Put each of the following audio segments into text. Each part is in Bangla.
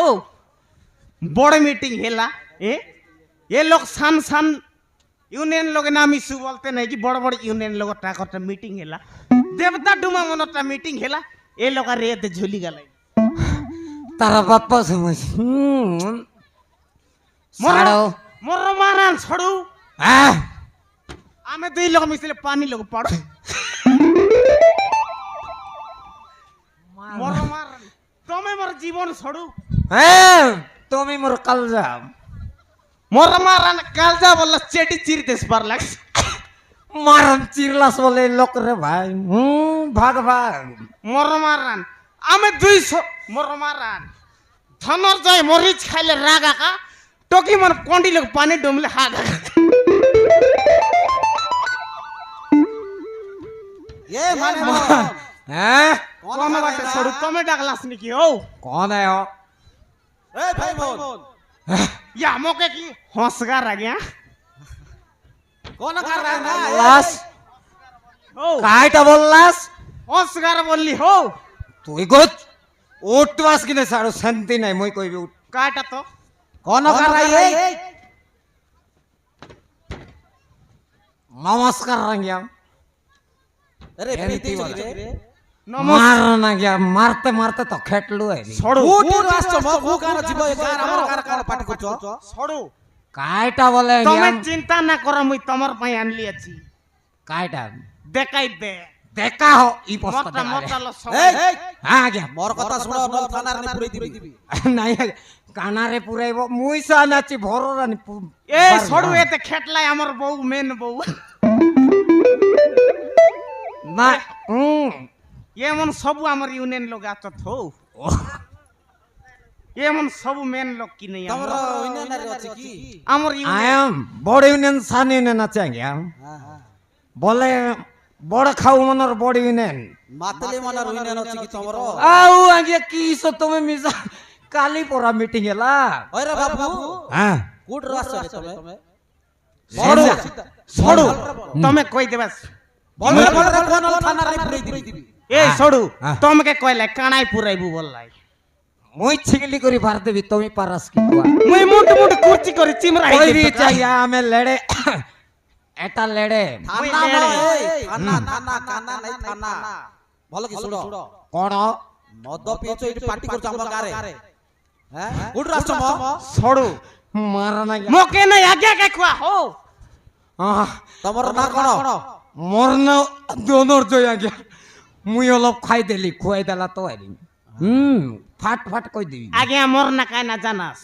हो बड़ मीटिंग हेला ये लोग सान सान यूनियन लोग नाम इशू बोलते नहीं कि बड़ बड़ यूनियन लोग टाका मीटिंग हेला देवता डुमा मनोटा मीटिंग हेला ये लोग रेत झुली गलाई तारा बाप्पा समझ मोरो मोरो मारान छोड़ू हाँ आमे दुई लोग मिसले पानी लोग पड़ो मोरो मारान तमे मोर जीवन छोड़ू हाँ तुम्हें मोर कलजा मोरो मारान कालजा बोला चेटी चिर देश पर लग मारन चिरलास बोले लोक रे भाई भाग भाग मोरो मारान आमे दुई मोरो मारान धनर्जय मरीच खाइले रागा का टोकी मन कोंडी लोग पानी डुमले हागा ये माने हैं कौन बाटे छोड़ू तमे डागलास निकी हो कौन है हो ए भाई बोल या मोके की होसगार आ गया कौन कर रहा है ना लास हो कायटा बोललास होसगार बोलली हो তুই গোচ উঠবাস কিনে সারো শান্তি নাই মই কইবি উঠ काटा तो कौन कर रहा है নমস্কার রাঙ্গিয়া अरे प्रीति रे মার না গিয়া মারতে মারতে তো খেটলু আইবি छोड़ू कोटी राष्ट्र म को गाना जीव ए गाना हमर गाना पार्टी करछ छोड़ू কায়টা বলে तमे चिंता ना करो मुई तमर पई आनली अछि কায়টা देखाई दे দেখা হো ই পোস্ট मोटा मोटा लो सब ए হ্যাঁ গিয়া मोर कथा सुनो नल थाना रे पुरै दिबी নাই কানারে পুরাইব মুই সা নাচি ভররানি ए छोड़ू एते खेटलाई हमर बहू मेन बहू না ये मन सब हमर यूनियन लोग आचत हो ये मन सब मेन लोग की नहीं तमरो इने ना रे अछि की हमर আয়াম বড় ইউনিয়ন সানি নে নাচে গিয়া हां हां বলে বড় খাও মনর বড় ইউনিয়ন मातले मन रुइने न अछि की तमरो আউ আগে কি সো তুমি মিজা কালি পরা মিটিং এলা ओरे बाबू হ্যাঁ कोट राष्ट्र रे तमे छोड़ू छोड़ू तमे कोई देबस बोल रे कोन थाना रे पुरै दिबी ए छोड़ू हाँ। तम के कहले कानाई पुराइबू बोललाई মই ছিগলি করি ভার দেবি তুমি পারাস কি কুয়া मुई मुट मुट कुर्ची करी चिमरा কই বি চাইয়া আমি লেড়ে এটা লেড়ে थाना न ए थाना थाना काना नै थाना भलो की सुनो কোন मद पियछ एटी पार्टी करछ हम गारे हैं कोट राष्ट्र म छोड़ू মারা না मोके नहीं आगे के खुआ हो तमरो ना कोन মোর না দোনর জয় আগে মুই অলপ খাই দেলি খুয়াই দেলা তো আইলি ফাট ফাট কই দিবি आगे मोर ना काय ना जानास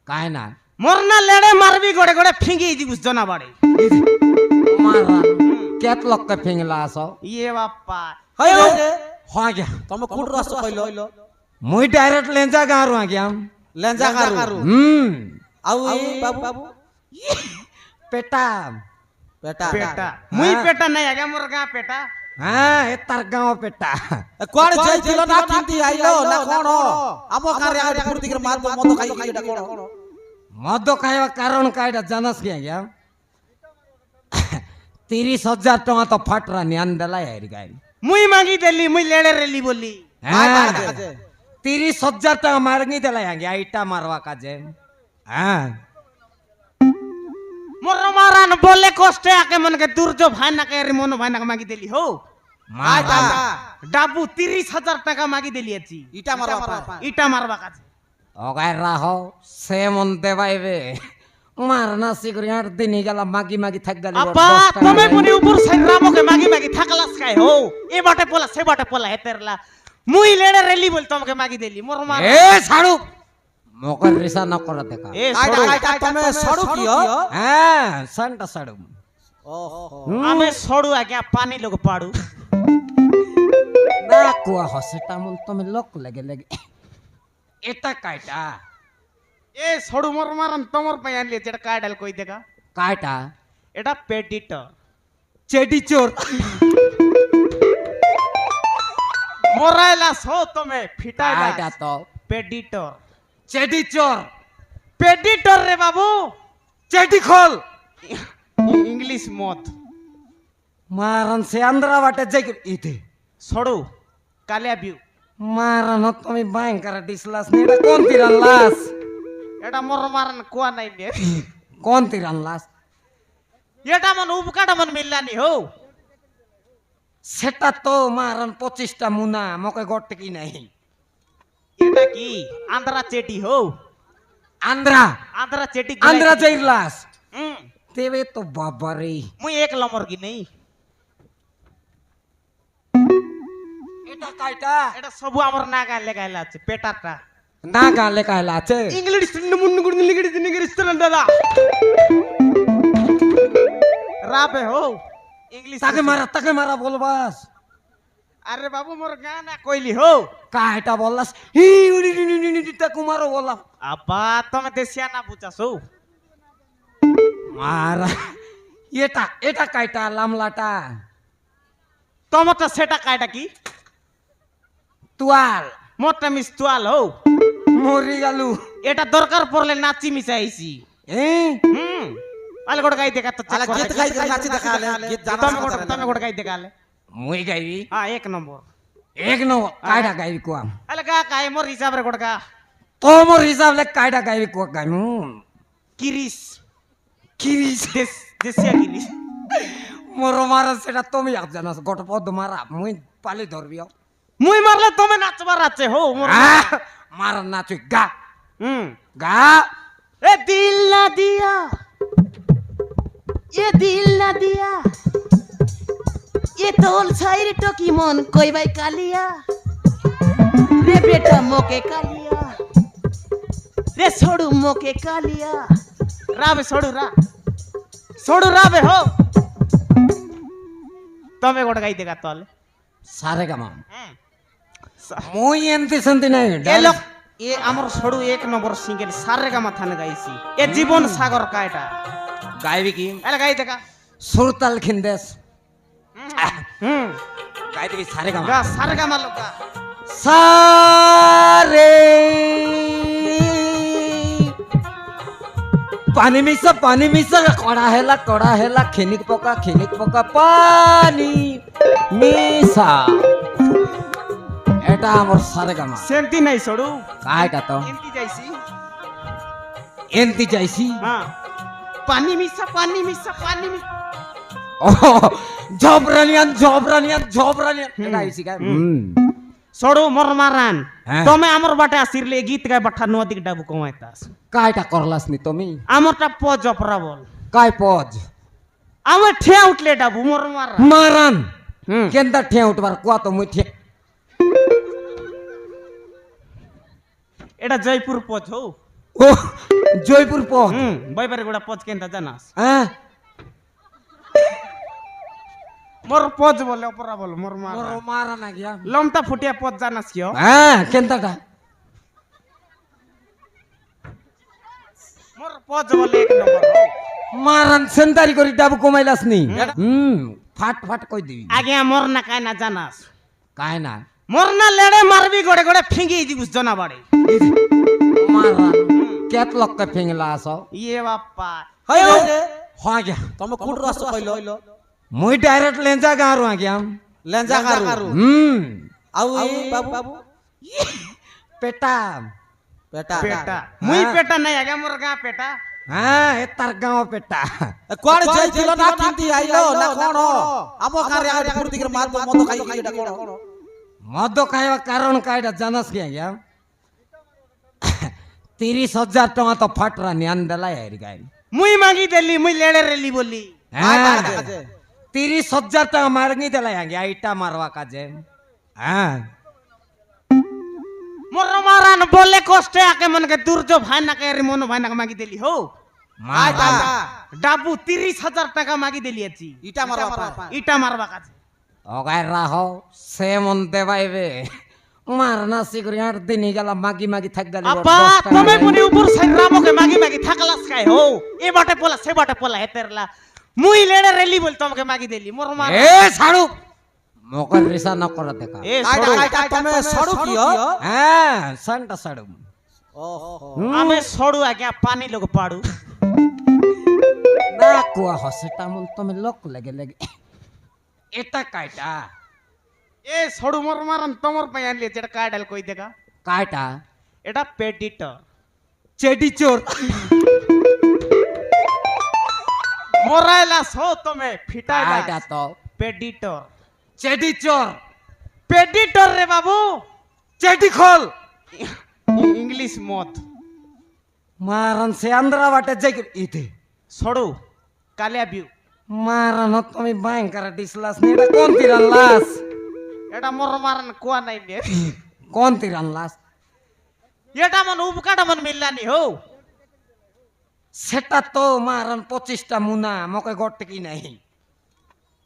কায় না मोर ना लेड़े मारबी गोड़े गोड़े फिंगी दिबुस जना बाड़े মারা কেত লক্কা ফিংলা আস ये बापा हयो হয় গিয়া तमे कोट राष्ट्र कहलो মুই ডাইরেক্ট লেঞ্জা গাঁরু আগে लेंजा कारू आउ ए बाबू পেটা बेटा पेटा मुई पेटा नहीं आगे मोर गा पेटा হ্যাঁ এ তার গাঁও পেটা कोन जाई दिलो ना किंती आइलो ना कोन আমো কারে আগে ফুর্তি করে মার মদ খাই কি এটা কোন মদ খাইবা কারণ কাইটা জানাস কি আজ্ঞা 30,000 টাকা তো ফাটরা নিয়ান দেলা হেরি গাই मुई मांगी देली मुई लेड़े रेली बोली হ্যাঁ 30,000 টাকা মারঙ্গি দেলা আজ্ঞা ইটা মারবা কাজে হ্যাঁ मोर मारान बोले कोस्टे आके मन के दूर जो भाई ना के मोनो भाई ना के मांगी देली हो মারবা डाबू 30,000 টাকা मांगी देली अछि ইটা মারবা इटा मारबा काजे ওগাই রাহো সে মন দেবাইবে মারনা সিগরি আর দিনই গেলা মাগি মাগি থাক গেলি আপा तमे पुनी ऊपर साइड रामो के मागी मागी थाकलास काय हो ए बाटे पोला से बाटे पोला हेतेरला मुई लेड़े रेली बोल तम के मागी देली मोर मार এ ছাড়ু মকর রিসা না করা দেখা ए छोड़ू কাইটা তমে সড়ু কি হ্যাঁ সান্টা ছাড়ু ओहो आमे छोड़ू आके पानी लोग पाड़ू না কুয়া হসেটা মন তুমি লোক লাগে লাগে এটা কাইটা ए छोड़ू मोर मारन तमर पे आनली जेटा काय डाल कोई देगा কাইটা एटा पेडिटर চেডি চোর मोरायला सो तमे फिटाई কাইটা তো पेडिटर চেডি চোর पेडिटर रे बाबू চেডি খোল इंग्लिश मत मारन से अंदरा वाटे जाय इथे छोड़ू कालिया व्यू মারান তুমি ভয়ঙ্কর ডিসলাস নি এটা কোন তিরান লাস এটা মোর মারান কোয়া নাই নে কোন তিরান লাস এটা মন উপকাটা মন মিললানি হো সেটা তো মারান 25টা মুনা মকে গড়তে কি নাই এটা কি আন্ধ্রা চেটি হো আন্ধ্রা আন্ধ্রা চেটি আন্ধ্রা জেইলাস হুম তেবে তো বাবারে মুই এক নম্বর কি নেই এটা কাইটা এটা সবু আমার না গাইলে গাইলে আছে পেটাটা না গালে কাইলা আছে ఇంగ్లీష్ ముందు కూడా నిలిగిరిస్తున్నా দাদা রাবে হো ইংলিশ তাকে মারা বলবাস আরে বাবু মোর গানা কইলি হো কাইটা বললাস হি উনি তাকে মারো বললাম আব্বা তুমি দেশিয়া না বুঝাছো মারা এটা এটা কাইটা লামলাটা তোমারটা সেটা কায়টা কি তুয়াল মোরটা মিস তুয়াল হো মরি গেলু এটা দরকার পড়লে নাচি মিশাইছি হুম আলে গোটা গাই দেখা তো আলা গীত গাই নাচি দেখালে গীত জানা তুমি গোটা গাই দেখালে মুই গাইবি হ্যাঁ এক নম্বর এক ন কাইটা গাইবি কোয়াম আলে গা কাই মোর হিসাবে গোটা গা তোমর হিসাব লে কাইটা গাইবি কোয়া গাইমু কিরিস কিরিস দেশিয়া কিরিস মোর মারা সেটা তুমি আপ জানাস গট পদ মারা মুই পালি ধরবি মুই মারলে তুমি নাচবার আছে হো মোর মারা না তুই গা হুম গা ए दिल ना दिया ये दिल ना दिया ये तोल छाइर टोकी मन कोई भाई कालिया रे बेटा मोके कालिया रे छोड़ू मोके कालिया राबे छोड़ू राबे हो तमे गोट गाई देगा तोले सारे गामा মুই এনতি সন্তি নাই এ লোক এ আমার সড়ু এক নম্বর সিঙ্গেল সারেগা মাথানে গাইছি এ জীবন সাগর কায়টা গাইবি কি এলা গাই দেখা সুরতাল খিনদেস হুম গাই দিবি সারে গামা গা সারেগা মালকা সারে পানি মিশা কড়া হেলা খিনিক পকা পানি মিশা এটা আমার সারে গামা সেন্তি নাই সড়ু কাইটা তো এন্তি যাইছি এনতি যাইছি হ্যাঁ পানি মিশা ও জবরানিয়ান এটা আইছি গাই সড়ু মোর মারান হ্যাঁ। তুমি আমার বাটে আসিরলে গীত গায় বাঠা নদীক ডাবু কমাইতাস কাইটা করলাস নি তুমি আমারটা পজ অপরা বল কাই পজ আমার ঠে উঠলে ডাবু মোর মারান মারান হুম কেনটা ঠে উঠবার কুয়া তো মুই ঠে এটা জয়পুর পজ হো ও জয়পুর পজ হুম বাইবারে গোটা পজ কেনটা জানাস হ্যাঁ মোর পজ বলে অপরা বল মোর মোর মারান মারা না গিয়া লমটা ফুটিয়া পজ জানাস কিও হ্যাঁ কেনটা মোর পজ বলে এক নম্বর হো মারান সেন্টারি করি ডাবু কমাইলাস নি ফাট কই দিবি আগে মোর না কায় না জানাস কাই না মোর না লেড়ে মারবি গড়ে গড়ে ফিঙ্গি দিবুস জনা বাড়ে মারান কেত লক্কা ফেংলা আস ইয়ে বাপ্পা হয় হয় গিয়া তুমি কোন রাস্তা কইলো মুই ডাইরেক্ট লেঞ্জা গাঁরু গিয়া লেঞ্জা কারু আউ এই বাবু পেটা বেটা পেটা মুই পেটা নাই আগে মোর গা পেটা হ্যাঁ এ তার গাঁও পেটা কোন যাইছিল না কিনতি আইলো না কোন আমো কারে আগে ফুর্তির মাত মত খাই এটা কোন মদ খাইবা কারণ কাইটা জানাস কি গিয়া 30,000 টাকা তো ফাটরা নিয়ান দেলাই আইরি গাই মুই মাগি দেলি মুই লেড়ে রেলি বলি হ্যাঁ 30,000 টাকা মারঙ্গি দেলাই গিয়া ইটা মারবা কাজে হ্যাঁ মোর মারান বলে কষ্টে আকে মনকে দুর্য ভাই না কে মন ভাই না মাগি দেলি হো মারা ডাবু 30,000 টাকা মাগি দেলি আছি ইটা মারবা ইটা মারবা কাছে অগাই রাহো সে মন দেবাইবে মারনা সিগরি 8 দিন গেল মাগি থাক গেল আপা তুমি মনে উপর সাইড রামকে মাগি থাকলাস কাই হো এ বাটে পোলা সে বাটে পোলা হেতেরলা মুই লেড়ে রেলি বল তোমাকে মাগি দেলি মোর মার এ ছাড়ু মকর রিসা ন করা দেখা এ সড়ু তুমি সড়ু কি হ্যাঁ সান্টা ছাড়ু ওহো আমি সড়ু আগে পানি লোক পাড়ু না কুয়া হসেটা মন তুমি লোক লাগে এটা কাইটা এ সড়ু মোর মারান তোমার পাই আনলি যেটা কাইডাল কই দেখা কাইটা এটা পেডিটর চেডি চোর মোরাইলা সো তুমি ফিটাই কাইটা তো পেডিটর চেডি চোর পেডিটর রে বাবু চেডি খোল ইংলিশ মত মারান সে আন্দ্রা বাটে যাই ইতে সড়ু কালিয়া বিউ মারান তুমি ভয়ঙ্কর ডিসলাস নি এটা কোন তিরান লাস এটা মোর মারান কোয়া নাই নে কোন তিরান লাস এটা মন উপকাটা মন মিললানি হো সেটা তো মারান 25টা মুনা মকে গটে কি নাই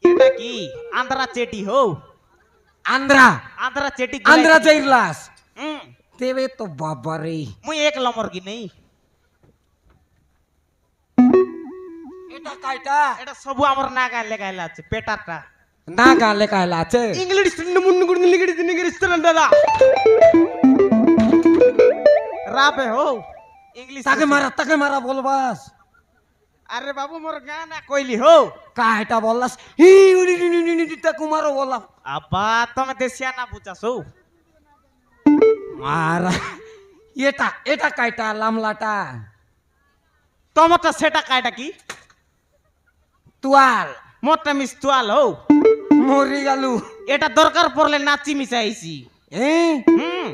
এটা কি আন্ধ্রা চেটি হো আন্দ্রা আন্ধ্রা চেটি আন্দ্রা যাইর লাস হুম তেবে তো বাবারে মুই এক নম্বর কি নেই এটা কাইটা এটা সবু আমার না গাইলে গাইলা আছে পেটারটা না গালে কাইলা আছে ఇంగ్లీష్ మున్ను గుడి నిలిగిడి తినిగిడి ఇస్తానంటదా రాపే హో ఇంగ్లీష్ তাকে মারা বলবাস আরে বাবু মোর গানা কইলি হো কাইটা বললাস হি উনি নি নি নি তাকে মারো বললাম আব্বা তুমি দেশিয়া না বুঝাছো মারা এটা এটা কাইটা লামলাটা তোমারটা সেটা কায়টা কি তুয়াল মোরটা মিস তুয়াল হো মরি গেলু এটা দরকার পড়লে নাচি মিশাইছি এ হুম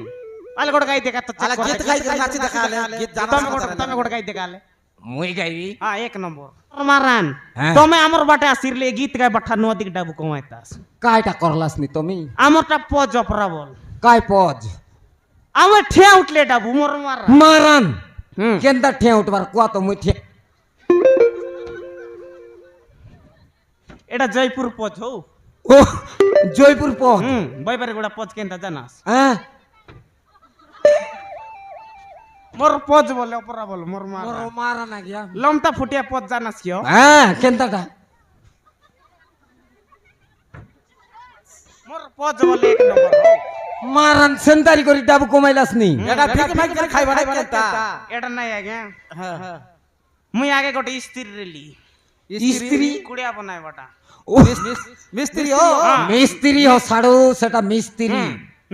আলে গোটা গাই দেখা তো আলা গীত গাই নাচি দেখালে গীত জানা তুমি গোটা গাই দেখালে মুই গাইবি হ্যাঁ এক নম্বর মারান হ্যাঁ। তুমি আমার বাটে আসিরলে গীত গাই বাঠা নদীক ডাবু কমাইতাস কাইটা করলাস নি তুমি আমারটা পজ অপরা বল কাই পজ আমার ঠিয়া উঠলে ডাবু মোর মারা মারান হুম কেনটা ঠে উঠবার কুয়া তো মুই ঠে এটা জয়পুর পজ হো ও জয়পুর পজ হুম বইবারে গোটা পজ কেনটা জানাস হ্যাঁ মোর পজ বলে অপরা বল মোর মারা মোর মারা না গিয়া লমটা ফুটিয়া পজ জানাস কিও হ্যাঁ কেনটাটা মোর পজ বলে এক নম্বর হো মারান সেন্তারি করি ডাবু কমাইলাস নি এটা ঠিক মাইক করে খাইবা কেনটা এটা নাই আগে হ্যাঁ হ্যাঁ মুই আগে গোটে স্ত্রী রেলি স্ত্রী কুড়িয়া বনাই বাটা ও মিস্ত্রি ও মিস্ত্রি হ সাড়ু সেটা মিস্ত্রি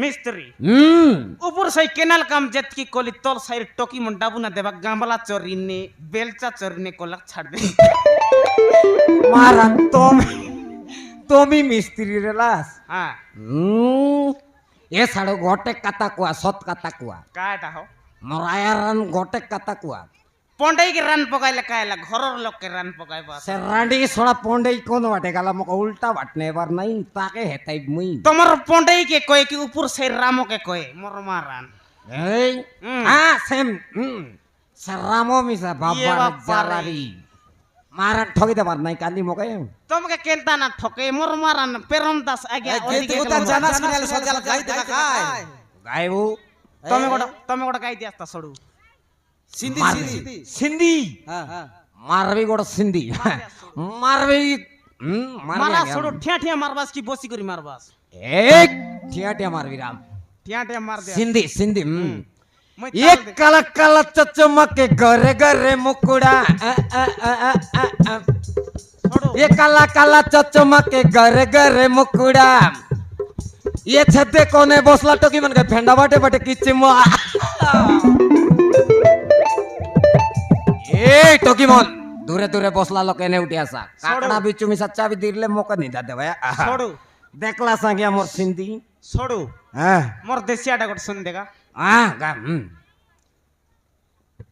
মিস্ত্রি হুম উপর সেই কেনাল কাম যেতকি কলি তল সাইড টকি মন ডাবু না দেবা গামলা চরিনে বেলচা চরিনে কলাক ছাড় দে মারান তুমি মিস্ত্রি রে লাস হ্যাঁ এ সাড়ু গটে কাতা কুয়া সৎ কাতা কুয়া কাটা হো মরায়ারান গটে কাতা কুয়া পন্ডাই কে রান পকাইলে কাইলা ঘরর লোককে রান পকাইবা সে রান্ডি সোড়া পন্ডেই কোন বাটে গেল মকে উল্টা বাটনে এবার নাই তাকে হেতাই মুই তোমার পন্ডাই কে কয় কি উপর সেই রামকে কয় মোর মারান এই হুম। হ্যাঁ সেম সে রামো মিসা ইয়ে বাবার বাপ্পা রে। জালারি মারান ঠকি দেবার নাই কালি মকে তোমাকে কেনতা না ঠকে মোর মারান পেরম দাস আগে গীত ওদিকে উতা গেলাম। জানা শুনালে সজাল গাই দেখা খায় গাইবু তুমি গোটা গাই দিয়াস্তা সড়ু সিন্ধি সিন্ধি সিন্ধি হ্যাঁ হ্যাঁ মারবি গোটা সিন্ধি মারবি মারা সড়ু ঠিয়া ঠিয়া মারবাস কি বসি করি মারবাস এক ঠিয়া ঠিয়া মারবি রাম ঠিয়া ঠিয়া মার দে সিন্ধি সিন্ধি মই एक काला काला चचमके घरे घरे मुकुड़ा সড়ু ये काला काला चचमके घरे घरे मुकुड़ा ये छते कोने बसला टोकी मन के फेंडा बाटे बाटे किच्ची मो ए टोकी मन दूरे दूरे बसला लोके ने उठी आसा काकड़ा बिचु मिसा चाबी दिरले मोका नहीं दादे भाई সড়ু देखला सांगे मोर सिंधी সড়ু हां মোর দেশিয়াটা গোট শুন দেগা हां गा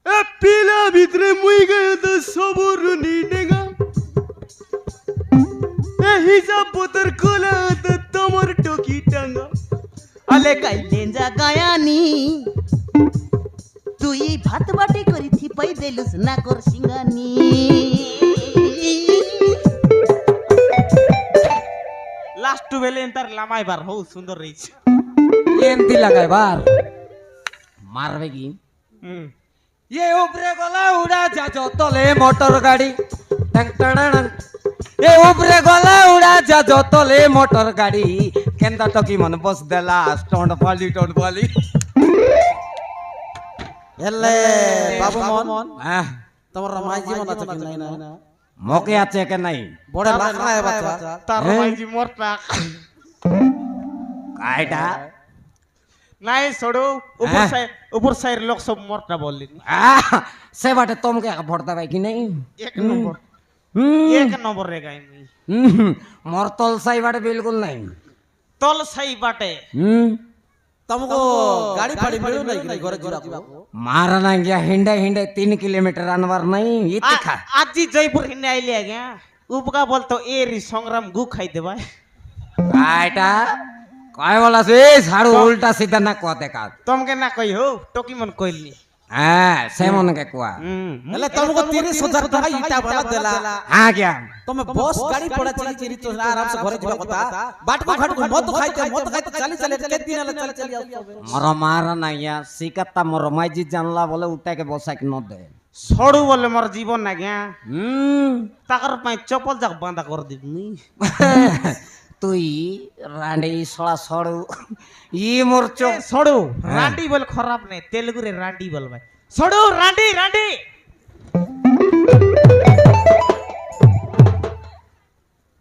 এ পিলা ভিতরে মুই গয়ে তো সবর নি দেগা এ হিসাব পতর খোলা তো তোমার টকি টাঙ্গা আলে কাইলে যা গায়ানি তুই ভাত বাটি করি থিপাই দেলুস না কর সিঙ্গানি লাস্ট টু বেলে তার লামাই বার হও সুন্দর রইছে एमती लगाए बार मारवे की হুম ये ऊपरे गला उड़ा जा जो तले मोटर गाड़ी टंग टणन ये ऊपरे गला उड़ा जा जो तले मोटर गाड़ी केंदा तो की मन बस देला स्टोंड फाली এলে বাবু মন हां তোমার মাই জীবন আছে কি নাই না मौके आचे के नहीं বড় লাখা है বাচ্চা তার হ্যাঁ? মাইজি মোরটা আইটা নাই সড়ু উপর সাইড লোক সব মোরটা বললি সে বাটে তোমকে ভোট দেবে কি নেই এক নম্বর এক নম্বর রে গাই মুই মোর তল সাই বাটে বিলকুল নাই তল সাই বাটে तुमको गाड़ी फाड़ी मिलू नहीं कि घरे जिबाको मारा ना गया हिंडे हिंडे 3 किलोमीटर अनवर नहीं इतने खा আজি জয়পুর হিনে আইলে আজ্ঞা উপকা বলতো এরি সংগ্রাম গু খাই দেবা আইটা কয় বলা সে ছাড়ু উল্টা সিধা না কতে কা তোমাকে না কই হো টকি মন কইলি হ্যাঁ সে মনে কে কুয়া એટલે तुमको 30,000 টাকা ইটা वाला देला হ্যাঁ क्या તમે બસ ગાડી પડા ચલી ચલી તો આરામ से ઘરે જીવા কথা બાટકો ખાટકો મત ખાইતે ચાલી ચાલી કે દિન આલે ચાલી ચાલી આવતો মর মারা না গিয়া সিকাতা মর মাইজি জানলা বলে উঠাকে বসাক ন দে সড়ু বলে মোর জীবন না গিয়া হুম তাকর পাই চপল যাক বাঁধা করে দিবনি তুই রান্ডি সড়া সড়ু ই মোর চো সড়ু রান্ডি বল খারাপ নেই তেলুগু রে রান্ডি বল ভাই সড়ু রান্ডি রান্ডি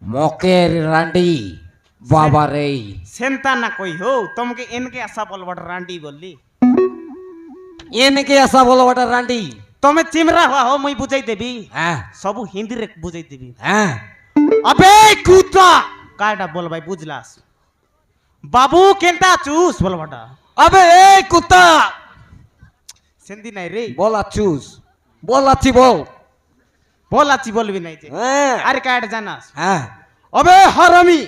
মকের রান্ডি বাবা রে সেন্তা না কই হো তোমাকে এনকে আশা বল বড় রান্ডি বললি এনেকে আসা বলো ওটা রান্ডি তুমি চিমরা হওয়া হো মুই বুঝাই দেবি হ্যাঁ সবু হিন্দি রে বুঝাই দেবি হ্যাঁ अबे कुत्ता काटा बोल भाई बुझलास बाबू केंता चूस बोल बटा अबे ए कुत्ता सिंधी नहीं रे बोला चूस बोला ची बोल अच्छी बोल भी नहीं थे হ্যাঁ अरे काट जानास হ্যাঁ अबे हरामी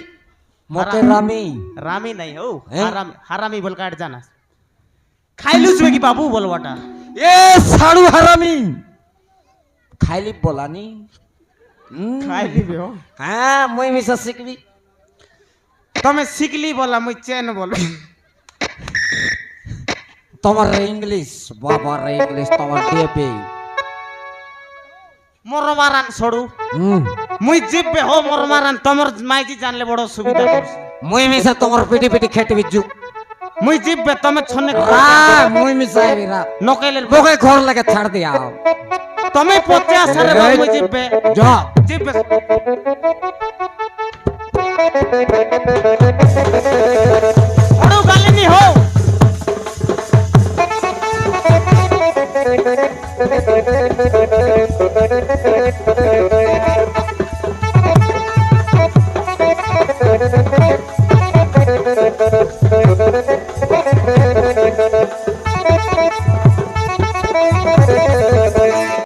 মকে রামি रामी नहीं हो हैं? हरामी हरामी बोल काट जानास खाइलुस में की बाबू बोल बटा এ সাড়ু হারামি খাইলি বলানি खाइली बे हो হ্যাঁ মই মিশা শিখবি तमे सिकली बोला मुई चैन बोल তোমার ইংলিশ বাবা রে ইংলিশ তোমার ডিপি मोर मारान छोड़ू मुई जिब्बे हो मोर मारान तमर माइजी जानले बड़ो सुविधा करसी মই মিশা তোমার পিটি পিটি খেতে বিজু मुई जिब्बे तमे छन्ने হ্যাঁ মই মিশা এবিরা नोकेले বকে ঘর লাগে ছাড় দিয়া तमे 50 सारे बाबू मुई जिब्बे যা जिब्बे